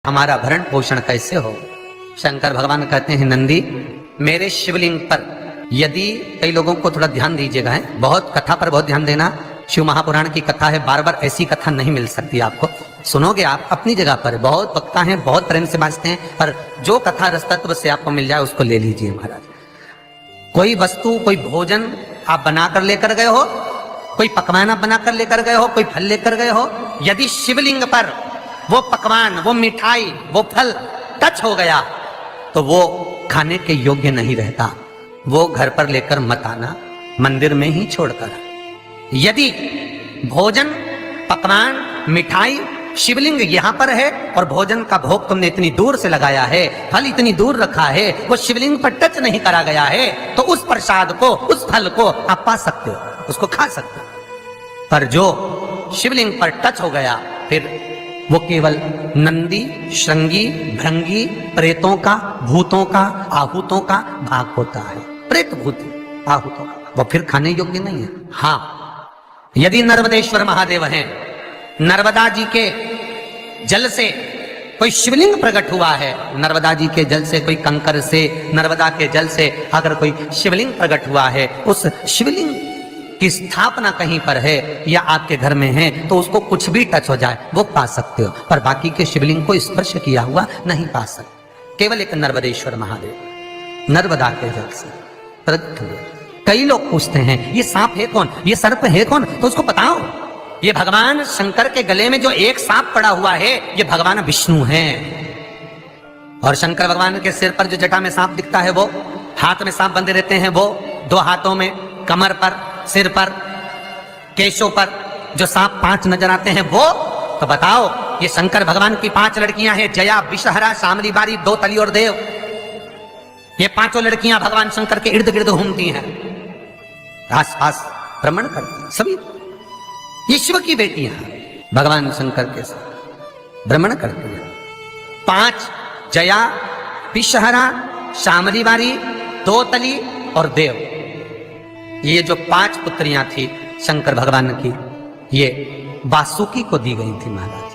हमारा भरण पोषण कैसे हो। शंकर भगवान कहते हैं नंदी मेरे शिवलिंग पर यदि कई लोगों को थोड़ा ध्यान दीजिएगा, है बहुत कथा पर बहुत ध्यान देना। शिव महापुराण की कथा है, बार बार ऐसी कथा नहीं मिल सकती आपको। सुनोगे आप अपनी जगह पर, बहुत वक्ता हैं, बहुत प्रेम से बांचते हैं, पर जो कथा रसतत्व से आपको मिल जाए उसको ले लीजिए महाराज। कोई वस्तु, कोई भोजन आप बनाकर लेकर गए हो, कोई पकवान आप बनाकर लेकर गए हो, कोई फल लेकर गए हो, यदि शिवलिंग पर वो पकवान, वो मिठाई, वो फल टच हो गया तो वो खाने के योग्य नहीं रहता। वो घर पर लेकर मत आना, मंदिर में ही छोड़कर। यदि भोजन, पकवान, मिठाई, शिवलिंग यहां पर है और भोजन का भोग तुमने इतनी दूर से लगाया है, फल इतनी दूर रखा है, वो शिवलिंग पर टच नहीं करा गया है, तो उस प्रसाद को, उस फल को आप पा सकते हो, उसको खा सकते हो। पर जो शिवलिंग पर टच हो गया फिर वो केवल नंदी, श्रृंगी, भृंगी, प्रेतों का, भूतों का, आहूतों का भाग होता है। प्रेत, भूत, आहूतों का वो फिर खाने योग्य नहीं है। हाँ, यदि नर्मदेश्वर महादेव हैं, नर्मदा जी के जल से कोई शिवलिंग प्रकट हुआ है, नर्मदा जी के जल से, कोई कंकर से, नर्मदा के जल से अगर कोई शिवलिंग प्रकट हुआ है, उस शिवलिंग की स्थापना कहीं पर है या आपके घर में है, तो उसको कुछ भी टच हो जाए वो पा सकते हो, पर बाकी के शिवलिंग को स्पर्श किया हुआ नहीं पा सकते। केवल एक नर्मदेश्वर महादेव नर्मदा के जल से प्रकट हुए। कई लोग पूछते हैं ये सांप है कौन, ये सर्प है कौन, तो उसको बताओ ये भगवान शंकर के गले में जो एक सांप पड़ा हुआ है ये भगवान विष्णु है। और शंकर भगवान के सिर पर जो जटा में सांप दिखता है, वो हाथ में सांप बंधे रहते हैं, वो दो हाथों में, कमर पर, सिर पर, केशों पर जो सांप 5 नजर आते हैं वो, तो बताओ ये शंकर भगवान की 5 लड़कियां हैं, जया, विषहरा, शामली बारी, दो तली और देव। ये 5 लड़कियां भगवान शंकर के इर्द गिर्द घूमती हैं, आस पास भ्रमण करती हैं। सभी ये शिव की बेटियां भगवान शंकर के साथ भ्रमण करती हैं। 5 जया, विषहरा, शामली बारी, दो तली और देव, ये जो 5 पुत्रियां थी शंकर भगवान की, ये वासुकी को दी गई थी महाराज,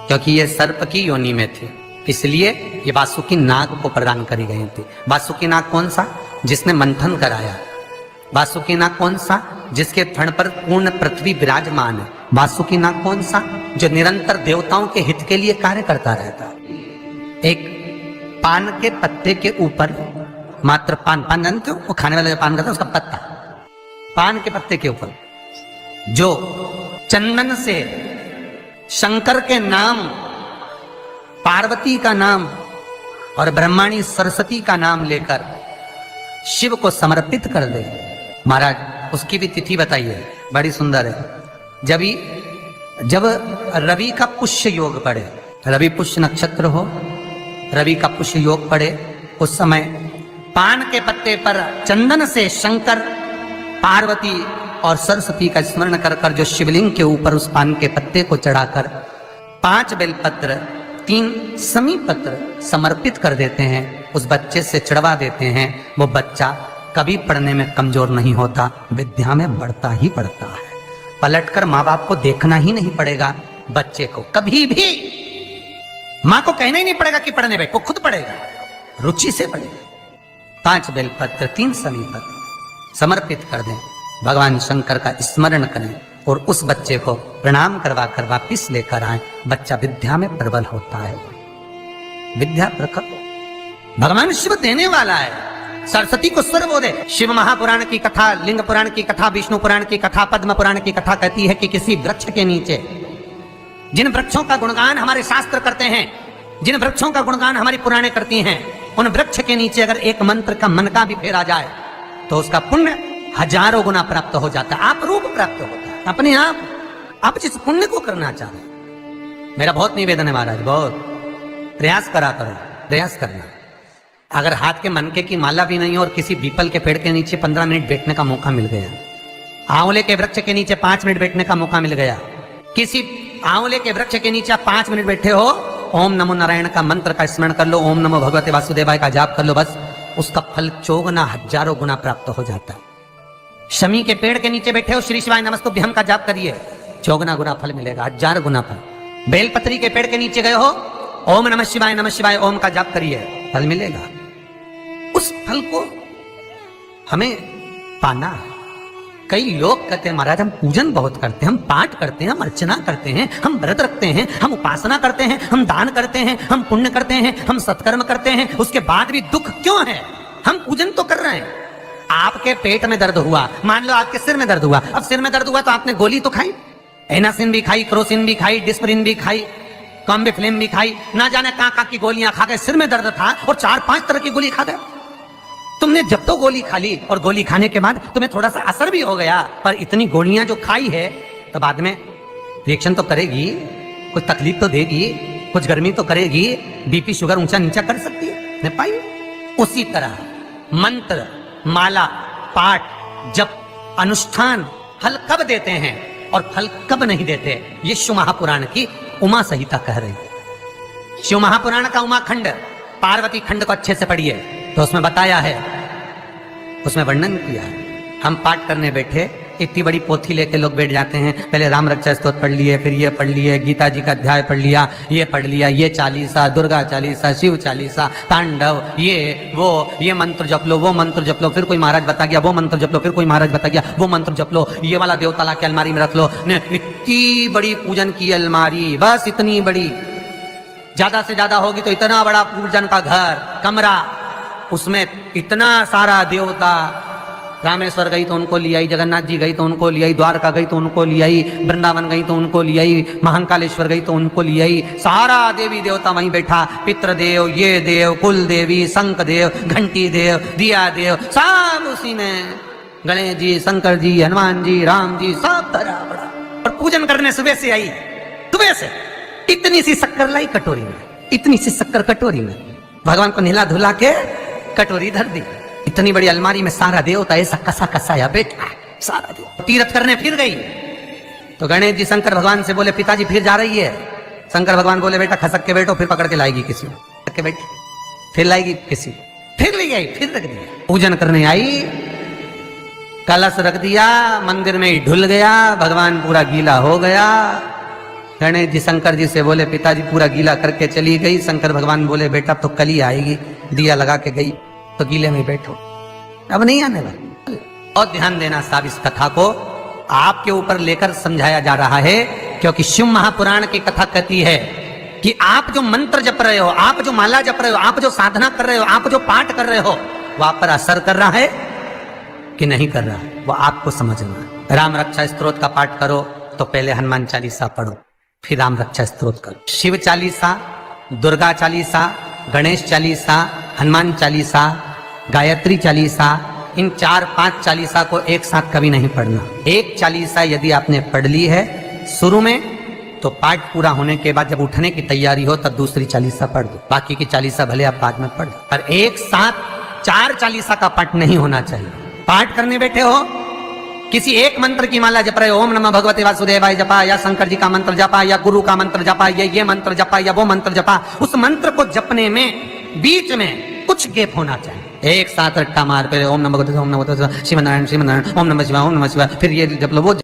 क्योंकि ये सर्प की योनि में थी, इसलिए ये वासुकी नाग को प्रदान करी गई थी। वासुकी नाग कौन सा? जिसने मंथन कराया। वासुकी नाग कौन सा? जिसके फण पर पूर्ण पृथ्वी विराजमान है। वासुकी नाग कौन सा? जो निरंतर देवताओं के हित के लिए कार्य करता रहता। एक पान के पत्ते के ऊपर, मात्र पान जानते हो, वो खाने वाला जो पान करता है उसका पत्ता, पान के पत्ते के ऊपर जो चंदन से शंकर के नाम, पार्वती का नाम और ब्रह्माणी सरस्वती का नाम लेकर शिव को समर्पित कर दे महाराज, उसकी भी तिथि बताइए, बड़ी सुंदर है। जब रवि का पुष्य योग पड़े, रवि पुष्य नक्षत्र हो, रवि का पुष्य योग पड़े, उस समय पान के पत्ते पर चंदन से शंकर, पार्वती और सरस्वती का स्मरण कर कर जो शिवलिंग के ऊपर उस पान के पत्ते को चढ़ाकर 5 बेलपत्र, 3 समी पत्र समर्पित कर देते हैं, उस बच्चे से चढ़वा देते हैं, वो बच्चा कभी पढ़ने में कमजोर नहीं होता, विद्या में बढ़ता ही बढ़ता है। पलटकर माँ बाप को देखना ही नहीं पड़ेगा, बच्चे को कभी भी माँ को कहना ही नहीं पड़ेगा कि पढ़ने बैठ, वो खुद पढ़ेगा, रुचि से पढ़ेगा। 5 बेलपत्र, 3 समी पत्र समर्पित कर दें, भगवान शंकर का स्मरण करें और उस बच्चे को प्रणाम करवा कर वापिस लेकर आए, बच्चा विद्या में प्रबल होता है, विद्या प्रखर। भगवान शिव देने वाला है। सरस्वती को स्वर बोले। शिव महापुराण की कथा, लिंग पुराण की कथा, विष्णु पुराण की कथा, पद्म पुराण की कथा कहती है कि किसी वृक्ष के नीचे, जिन वृक्षों का गुणगान हमारे शास्त्र करते हैं, जिन वृक्षों का गुणगान हमारी पुराणे करती हैं, उन वृक्ष के नीचे अगर एक मंत्र का मन का भी फेरा जाए तो उसका पुण्य 1000 गुना प्राप्त हो जाता है, आप रूप प्राप्त होता है अपने आप जिस पुण्य को करना चाह रहे। मेरा बहुत निवेदन है महाराज, बहुत प्रयास करा करो, प्रयास करना। अगर हाथ के मनके की माला भी नहीं हो और किसी पीपल के पेड़ के नीचे 15 मिनट बैठने का मौका मिल गया, आंवले के वृक्ष के नीचे 5 मिनट बैठने का मौका मिल गया, किसी आंवले के वृक्ष के नीचे 5 मिनट बैठे हो, ओम नमो नारायण का मंत्र का स्मरण कर लो, ओम नमो भगवते वासुदेवाय का जाप कर लो, बस उसका फल 1000 गुना प्राप्त हो जाता है। शमी के पेड़ के नीचे बैठे हो, श्री शिवाय नमस्तुभ्यम का जाप करिए, 54 गुना फल मिलेगा, 1000 गुना फल। बेलपत्री के पेड़ के नीचे गए हो, ओम नमः शिवाय ओम का जाप करिए, फल मिलेगा। उस फल को हमें पाना है। कई लोग कहते हैं महाराज हम पूजन बहुत करते हैं, हम पाठ करते हैं, हम अर्चना करते हैं, हम व्रत रखते हैं, हम उपासना करते हैं, हम दान करते हैं, हम पुण्य करते हैं, हम सत्कर्म करते हैं, उसके बाद भी दुख क्यों है? हम पूजन तो कर रहे हैं। आपके पेट में दर्द हुआ, मान लो आपके सिर में दर्द हुआ, अब सिर में दर्द हुआ तो आपने गोली तो खाई, एनासिन भी खाई, क्रोसिन भी खाई, डिस्परिन भी खाई, कॉम्बिफ्लेम भी खाई, ना जाने कहां की गोलियां खा गए, सिर में दर्द था और 4-5 तरह की गोली खा गए। तुमने जब तो गोली खा ली और गोली खाने के बाद तुम्हें थोड़ा सा असर भी हो गया, पर इतनी गोलियां जो खाई है तो बाद में रिएक्शन तो करेगी, कुछ तकलीफ तो देगी, कुछ गर्मी तो करेगी, बीपी शुगर ऊंचा नीचा कर सकती है, नहीं पाई। उसी तरह मंत्र, माला, पाठ, जप, अनुष्ठान फल कब देते हैं और फल कब नहीं देते, ये शिव महापुराण की उमा संहिता कह रही है। शिव महापुराण का उमा खंड, पार्वती खंड को अच्छे से पढ़िए तो उसमें बताया है, उसमें वर्णन किया है। हम पाठ करने बैठे, इतनी बड़ी पोथी लेके लोग बैठ जाते हैं, पहले राम रक्षा स्तोत्र पढ़ लिए, फिर ये पढ़ लिए, गीता जी का अध्याय पढ़ लिया, ये पढ़ लिया, ये चालीसा, दुर्गा चालीसा, शिव चालीसा, तांडव, ये मंत्र जप लो, वो मंत्र जप लो, फिर कोई महाराज बता गया वो मंत्र जप लो, फिर कोई महाराज बता गया वो मंत्र जप लो, ये वाला देवता ला के अलमारी में रख लो। इतनी बड़ी पूजन की अलमारी, बस इतनी बड़ी, ज्यादा से ज्यादा होगी तो इतना बड़ा पूजन का घर, कमरा, उसमें इतना सारा देवता। रामेश्वर गई तो उनको ले आई, जगन्नाथ जी गई तो उनको ले आई, द्वारका गई तो उनको ले आई, वृंदावन गई तो उनको ले आई, महाकालेश्वर गई तो उनको ले आई, सारा देवी देवता वहीं बैठा, पितृदेव, ये देव, कुल देवी, शंख देव, घंटी देव, दिया देव, सब उसी में, गणेश जी, शंकर जी, हनुमान जी, राम जी, सब धरा पड़ा। और पूजन करने सुबह से आई, सुबह से इतनी सी शक्कर लाई कटोरी में, इतनी सी शक्कर कटोरी में, भगवान को नहला धुला के कटोरी धर दी। इतनी बड़ी अलमारी में सारा देवता ऐसा कसा कसाया बैठा, सारा देव। तीर्थ करने फिर गई तो गणेश जी शंकर भगवान से बोले पिताजी फिर जा रही है। शंकर भगवान बोले बेटा खसक के बैठो, फिर पकड़ के लाएगी किसी को, के बैठी, फिर लाएगी किसी, फिर ले आई, फिर रख दिया। पूजन करने आई, कलश रख दिया, मंदिर में ही ढुल गया, भगवान पूरा गीला हो गया। गणेश जी शंकर जी से बोले पिताजी पूरा गीला करके चली गई। शंकर भगवान बोले बेटा तो कल ही आएगी, दिया लगा के गई तो गीले में बैठो, अब नहीं आने वाली। और ध्यान देना साहब, इस कथा को आपके ऊपर लेकर समझाया जा रहा है, क्योंकि शिव महापुराण की कथा कहती है कि आप जो मंत्र जप रहे हो, आप जो माला जप रहे हो, आप जो साधना कर रहे हो, आप जो पाठ कर रहे हो, वो आप पर असर कर रहा है कि नहीं कर रहा है, वो आपको समझना है। राम रक्षा स्तोत्र का पाठ करो तो पहले हनुमान चालीसा पढ़ो, फिर राम रक्षा स्तोत्र करो। शिव चालीसा, दुर्गा चालीसा, गणेश चालीसा, हनुमान चालीसा, गायत्री चालीसा, इन 4-5 चालीसा को एक साथ कभी नहीं पढ़ना। एक चालीसा यदि आपने पढ़ ली है शुरू में, तो पाठ पूरा होने के बाद जब उठने की तैयारी हो तब दूसरी चालीसा पढ़ दो, बाकी की चालीसा भले आप बाद में पढ़ दो, पर एक साथ 4 चालीसा का पाठ नहीं होना चाहिए। पाठ करने बैठे हो, किसी एक मंत्र की माला जप रहे हो, ओम नमः भगवते वासुदेवाय जपा, या शंकर जी का मंत्र जपा, या गुरु का मंत्र जपा, या ये मंत्र जपा, या वो मंत्र जपा, उस मंत्र को जपने में बीच में कुछ गैप होना चाहिए। एक साथ रट्टा मार पे ओम नमः भगवते, ओम नमः भगवते, श्रीमन नारायण, ओम नमः शिवाय, फिर ये जप लो, वो